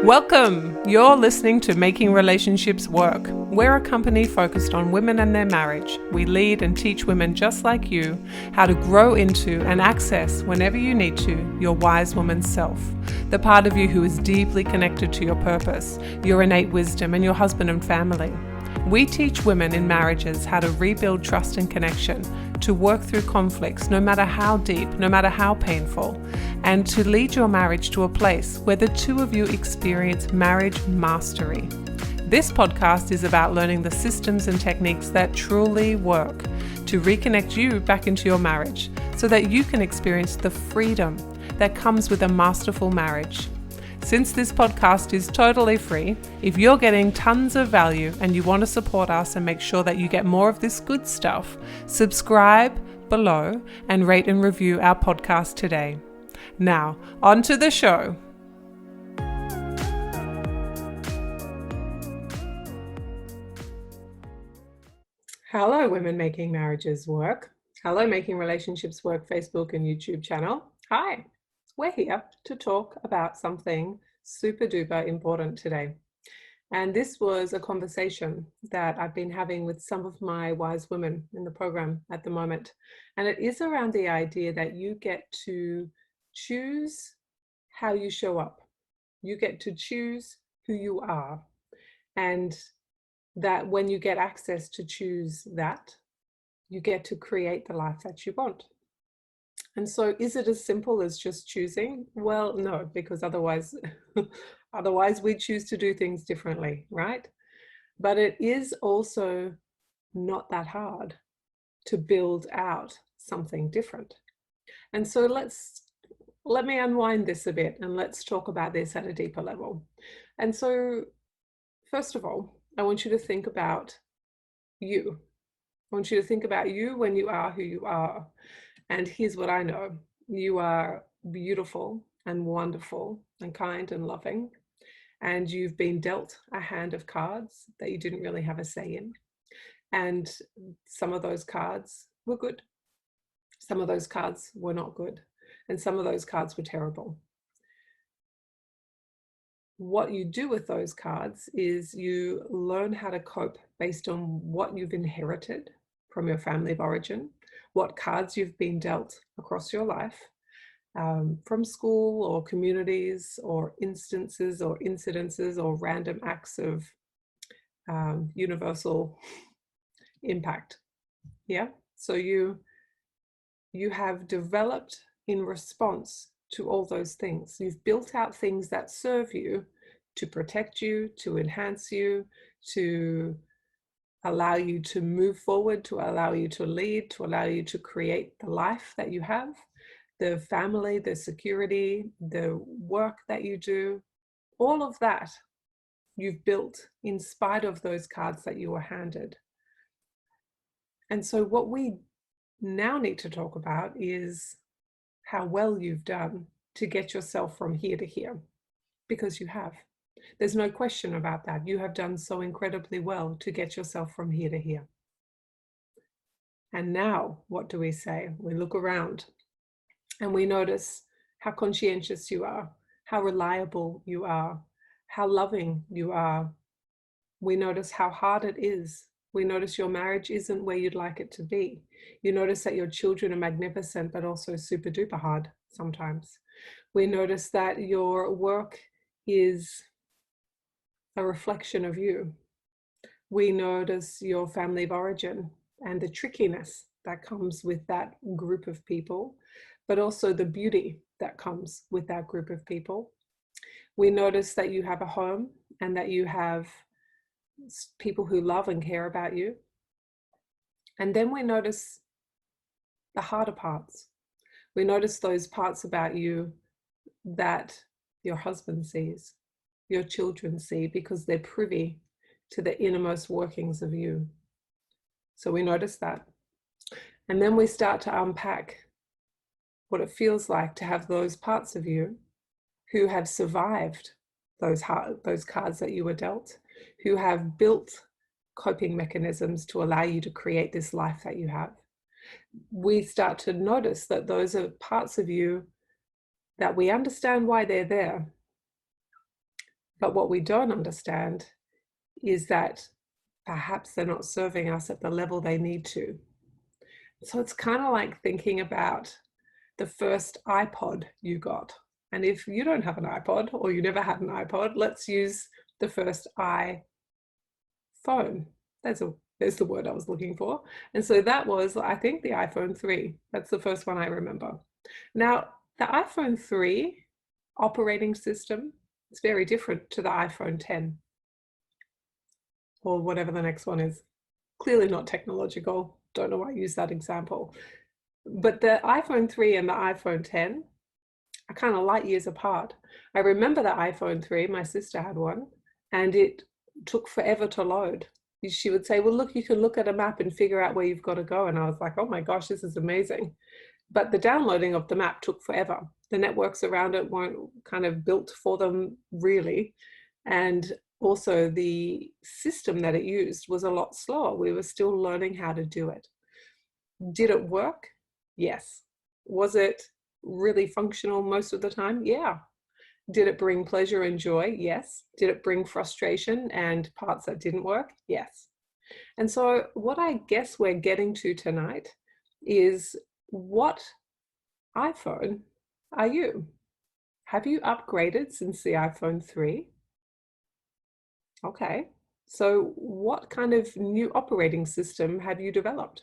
Welcome! You're listening to Making Relationships Work. We're a company focused on women and their marriage. We lead and teach women just like you how to grow into and access, whenever you need to, your wise woman's self. The part of you who is deeply connected to your purpose, your innate wisdom, and your husband and family. We teach women in marriages how to rebuild trust and connection, to work through conflicts, no matter how deep, no matter how painful, and to lead your marriage to a place where the two of you experience marriage mastery. This podcast is about learning the systems and techniques that truly work to reconnect you back into your marriage so that you can experience the freedom that comes with a masterful marriage. Since this podcast is totally free, if you're getting tons of value and you want to support us and make sure that you get more of this good stuff, subscribe below and rate and review our podcast today. Now, on to the show. Hello, Women Making Marriages Work. Hello, Making Relationships Work Facebook and YouTube channel. Hi. We're here to talk about something super duper important today. And this was a conversation that I've been having with some of my wise women in the program at the moment. And it is around the idea that you get to choose how you show up. You get to choose who you are. And that when you get access to choose that, you get to create the life that you want. And so is it as simple as just choosing? Well, no, because otherwise we choose to do things differently, right? But it is also not that hard to build out something different. And so let me unwind this a bit and let's talk about this at a deeper level. And so first of all, I want you to think about you. I want you to think about you when you are who you are. And here's what I know. You are beautiful and wonderful and kind and loving. And you've been dealt a hand of cards that you didn't really have a say in. And some of those cards were good. Some of those cards were not good. And some of those cards were terrible. What you do with those cards is you learn how to cope based on what you've inherited from your family of origin, what cards you've been dealt across your life, from school or communities or instances or incidences or random acts of universal impact. Yeah. So you have developed in response to all those things. You've built out things that serve you to protect you, to enhance you, to allow you to move forward, to allow you to lead, to allow you to create the life that you have, the family, the security, the work that you do, all of that you've built in spite of those cards that you were handed. And so what we now need to talk about is how well you've done to get yourself from here to here, because you have. There's no question about that. You have done so incredibly well to get yourself from here to here. And now, what do we say? We look around and we notice how conscientious you are, how reliable you are, how loving you are. We notice how hard it is. We notice your marriage isn't where you'd like it to be. You notice that your children are magnificent, but also super duper hard sometimes. We notice that your work is a reflection of you. We notice your family of origin and the trickiness that comes with that group of people, but also the beauty that comes with that group of people. We notice that you have a home and that you have people who love and care about you. And then we notice the harder parts. We notice those parts about you that your husband sees, your children see, because they're privy to the innermost workings of you. So we notice that. And then we start to unpack what it feels like to have those parts of you who have survived those cards that you were dealt, who have built coping mechanisms to allow you to create this life that you have. We start to notice that those are parts of you that we understand why they're there, But what we don't understand is that perhaps they're not serving us at the level they need to. So it's kind of like thinking about the first iPod you got. And if you don't have an iPod or you never had an iPod, let's use the first iPhone. There's the word I was looking for. And so that was, I think, the iPhone 3. That's the first one I remember. Now, the iPhone 3 operating system is very different to the iPhone 10 or whatever the next one is. Clearly not technological. Don't know why I use that example. But the iPhone 3 and the iPhone 10 are kind of light years apart. I remember the iPhone 3, my sister had one, and it took forever to load. She would say, well, look, you can look at a map and figure out where you've got to go. And I was like, oh my gosh, this is amazing. But the downloading of the map took forever. The networks around it weren't kind of built for them really. And also the system that it used was a lot slower. We were still learning how to do it. Did it work? Yes. Was it really functional most of the time? Yeah. Did it bring pleasure and joy? Yes. Did it bring frustration and parts that didn't work? Yes. And so what I guess we're getting to tonight is, what iPhone are you? Have you upgraded since the iPhone 3? Okay. So what kind of new operating system have you developed?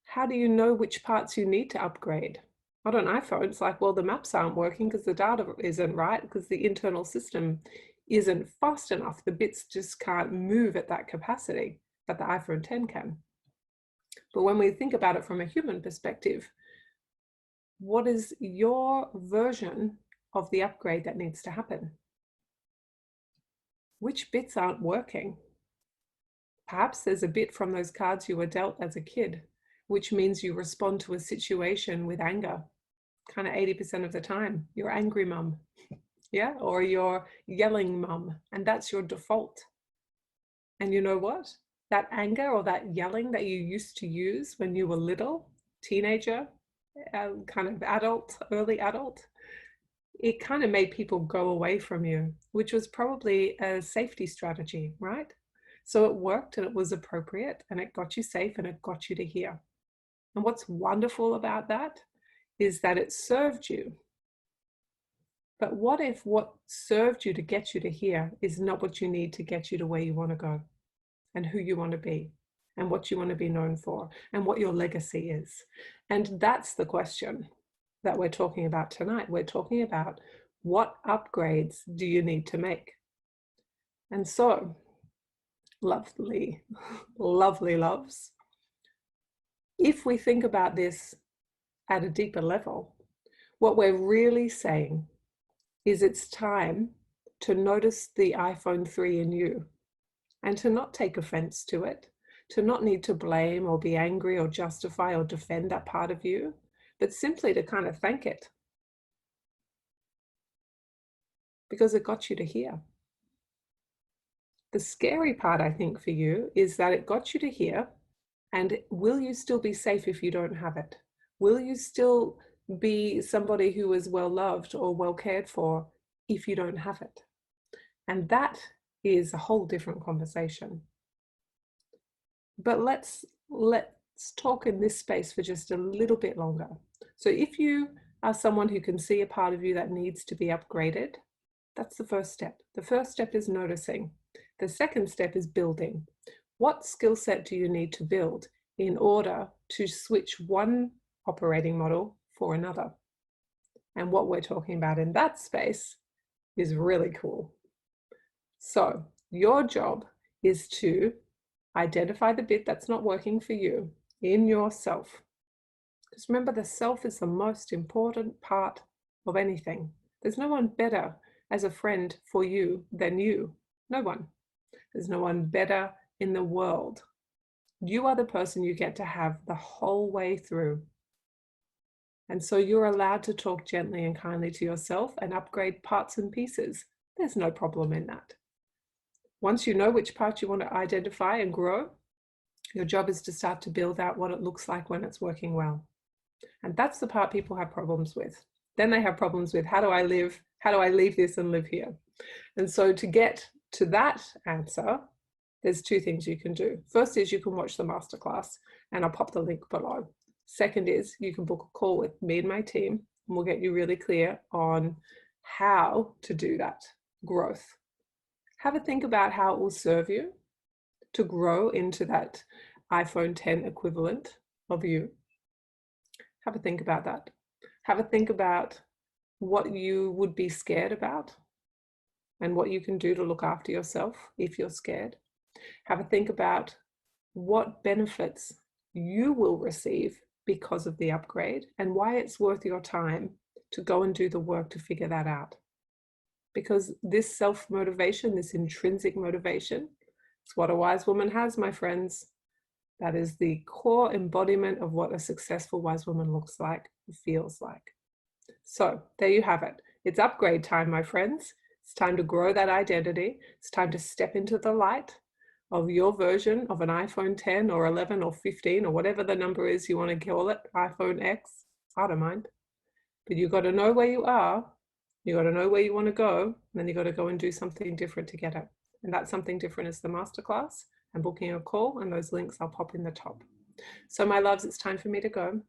How do you know which parts you need to upgrade? On an iPhone, it's like, well, the maps aren't working because the data isn't right, because the internal system isn't fast enough. The bits just can't move at that capacity, but the iPhone 10 can. But when we think about it from a human perspective, what is your version of the upgrade that needs to happen? Which bits aren't working? Perhaps there's a bit from those cards you were dealt as a kid, which means you respond to a situation with anger. Kind of 80% of the time, you're angry mum, yeah, or you're yelling mum, and that's your default. And you know what? That anger or that yelling that you used to use when you were little, teenager, kind of adult, early adult, it kind of made people go away from you, which was probably a safety strategy, right? So it worked and it was appropriate and it got you safe and it got you to here. And what's wonderful about that is that it served you. But what if what served you to get you to here is not what you need to get you to where you want to go and who you want to be and what you want to be known for and what your legacy is? And that's the question that we're talking about tonight. We're talking about, what upgrades do you need to make? And so, lovely, lovely loves, if we think about this at a deeper level, what we're really saying is it's time to notice the iPhone 3 in you and to not take offense to it, to not need to blame or be angry or justify or defend that part of you, but simply to kind of thank it because it got you to here. The scary part, I think, for you is that it got you to here, and will you still be safe if you don't have it? Will you still be somebody who is well loved or well cared for if you don't have it? And that is a whole different conversation. But let's talk in this space for just a little bit longer. So if you are someone who can see a part of you that needs to be upgraded, that's the first step. The first step is noticing. The second step is building. What skill set do you need to build in order to switch one operating model for another? And what we're talking about in that space is really cool. So your job is to identify the bit that's not working for you in yourself. Because remember, the self is the most important part of anything. There's no one better as a friend for you than you. No one. There's no one better in the world. You are the person you get to have the whole way through. And so you're allowed to talk gently and kindly to yourself and upgrade parts and pieces. There's no problem in that. Once you know which part you want to identify and grow, your job is to start to build out what it looks like when it's working well. And that's the part people have problems with. Then they have problems with how do I leave this and live here? And so to get to that answer, there's two things you can do. First is you can watch the masterclass, and I'll pop the link below. Second is you can book a call with me and my team, and we'll get you really clear on how to do that growth. Have a think about how it will serve you to grow into that iPhone 10 equivalent of you. Have a think about that. Have a think about what you would be scared about and what you can do to look after yourself if you're scared. Have a think about what benefits you will receive because of the upgrade and why it's worth your time to go and do the work to figure that out. Because this self-motivation, this intrinsic motivation, it's what a wise woman has, my friends. That is the core embodiment of what a successful wise woman looks like, feels like. So there you have it. It's upgrade time, my friends. It's time to grow that identity. It's time to step into the light of your version of an iPhone 10 or 11 or 15 or whatever the number is you want to call it, iPhone X, I don't mind. But you've got to know where you are, you got to know where you want to go, and then you got to go and do something different to get it. And that something different is the masterclass and booking a call, and those links I'll pop in the top. So my loves, it's time for me to go.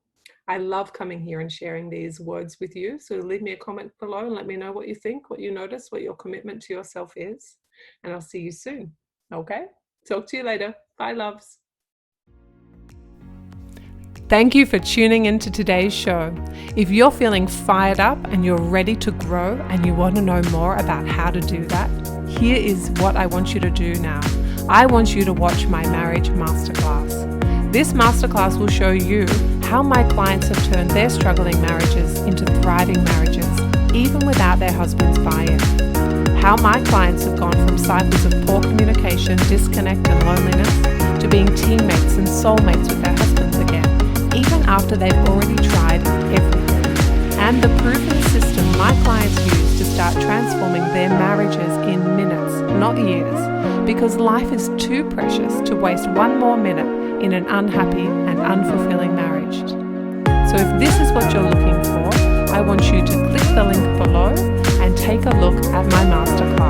I love coming here and sharing these words with you. So leave me a comment below and let me know what you think, what you notice, what your commitment to yourself is. And I'll see you soon. Okay? Talk to you later. Bye, loves. Thank you for tuning into today's show. If you're feeling fired up and you're ready to grow and you want to know more about how to do that, here is what I want you to do now. I want you to watch my marriage masterclass. This masterclass will show you how my clients have turned their struggling marriages into thriving marriages, even without their husband's buy-in. How my clients have gone from cycles of poor communication, disconnect and loneliness to being teammates and soulmates with their husbands again, even after they've already tried everything. And the proven system my clients use to start transforming their marriages in minutes, not years, because life is too precious to waste one more minute in an unhappy and unfulfilling marriage. So if this is what you're looking for, I want you to click the link below and take a look at my masterclass.